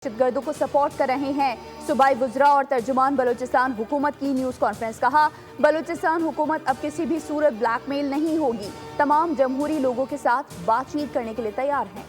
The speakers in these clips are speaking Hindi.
दहशतगर्दों को सपोर्ट कर रहे हैं। सूबाई वुज़रा और तर्जुमान बलूचिस्तान हुकूमत की न्यूज़ कॉन्फ्रेंस। कहा, बलूचिस्तान हुकूमत अब किसी भी सूरत ब्लैकमेल नहीं होगी, तमाम जमहूरी लोगों के साथ बातचीत करने के लिए तैयार हैं।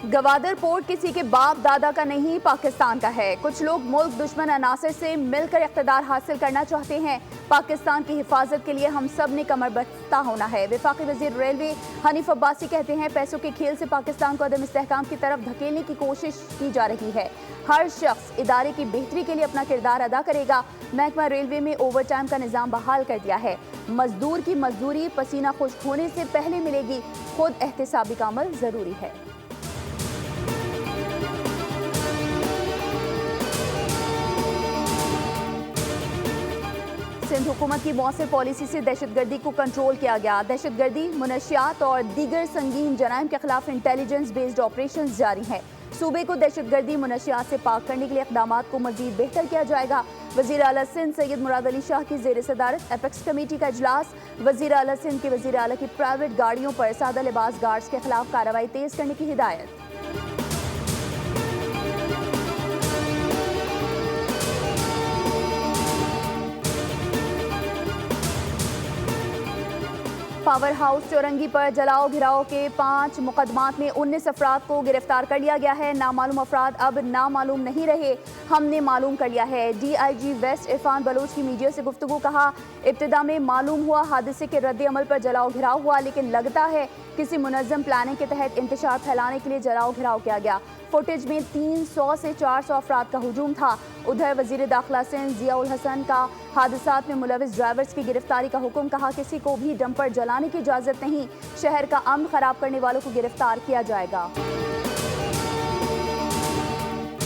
गवादर पोर्ट किसी के बाप दादा का नहीं, पाकिस्तान का है। कुछ लोग मुल्क दुश्मन अनासर से मिलकर इख्तिदार हासिल करना चाहते हैं। पाकिस्तान की हिफाजत के लिए हम सब ने कमर बस्ता होना है। वफाकी वजीर रेलवे हनीफ अब्बासी कहते हैं, पैसों के खेल से पाकिस्तान को अदम इस्तेहकाम की तरफ धकेलने की कोशिश की जा रही है। हर शख्स इदारे की बेहतरी के लिए अपना किरदार अदा करेगा। महकमा रेलवे में ओवर टाइम का निज़ाम बहाल कर दिया है। मजदूर की मजदूरी पसीना खुश्क होने से पहले मिलेगी। खुद एहतसाबी का अमल जरूरी है। सिंध हुकूमत की मौसर पॉलिसी से दहशतगर्दी को कंट्रोल किया गया। दहशतगर्दी, मुनशियात और दीगर संगीन जराइम के खिलाफ इंटेलिजेंस बेस्ड ऑपरेशन जारी हैं। सूबे को दहशतगर्दी मुनशियात से पाक करने के लिए इक़दाम को मजीद बेहतर किया जाएगा। वज़ीर आला सिंध सैयद मुराद अली शाह की ज़ेर सदारत एपेक्स कमेटी का इजलास। वज़ीर आला सिंध के वज़ीर आला की प्राइवेट गाड़ियों पर सादा लिबास गार्ड्स के खिलाफ कार्रवाई तेज करने की हिदायत। पावर हाउस चौरंगी पर जलाओ घिराओ के 5 मुकदमात में 19 अफराद को गिरफ्तार कर लिया गया है। नामालूम अफराद अब नामालूम नहीं रहे, हमने मालूम कर लिया है। DIG वेस्ट इरफान बलोच की मीडिया से गुफ्तगू। कहा, इब्तिदा में मालूम हुआ हादसे के रद्द अमल पर जलाओ घिराव हुआ, लेकिन लगता है किसी मुनज़्ज़म प्लानिंग के तहत इंतशार फैलाने के लिए जलाओ घिराव किया गया। फुटेज में 300 से 400 अफराद का हुजूम था। उधर वजीर दाखिला सिंध ज़ियाउल हसन का हादसात में मुलविस ड्राइवर्स की गिरफ्तारी का हुक्म। कहा, किसी को भी डंपर जलाने की इजाज़त नहीं, शहर का अमन खराब करने वालों को गिरफ्तार किया जाएगा।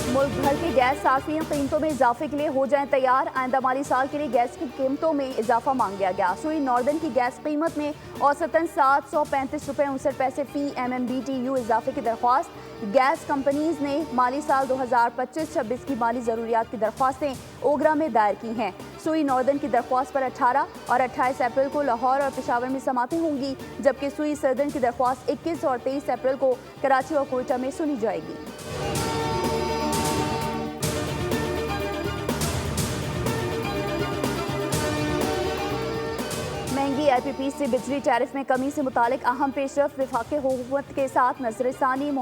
मुल्क भर के गैस सार्फिन कीमतों में इजाफे के लिए हो जाएं तैयार। आइंदा माली साल के लिए गैस की कीमतों में इजाफा मांग लिया गया। सुई नॉर्दर्न की गैस कीमत में औसतन 735 रुपये 59 पैसे फी MMBTU इजाफे की दरख्वास्त। गैस कंपनीज ने माली साल 2025-26 की माली ज़रूरियात की दरख्वास्तें ओगरा में दायर की हैं। सुई नॉर्दर्न की दरख्वास्त पर 18 और 28 अप्रैल को लाहौर और पेशावर में समातें होंगी, जबकि सुई सदर्न की दरख्वास्त 21 और 23 अप्रैल को कराची और कोयटा में सुनी जाएगी। महंगी IPP से बिजली टैरिफ में कमी से मुतालिक अहम पेशरफ। वफाकी हुकूमत के साथ नजरसानी।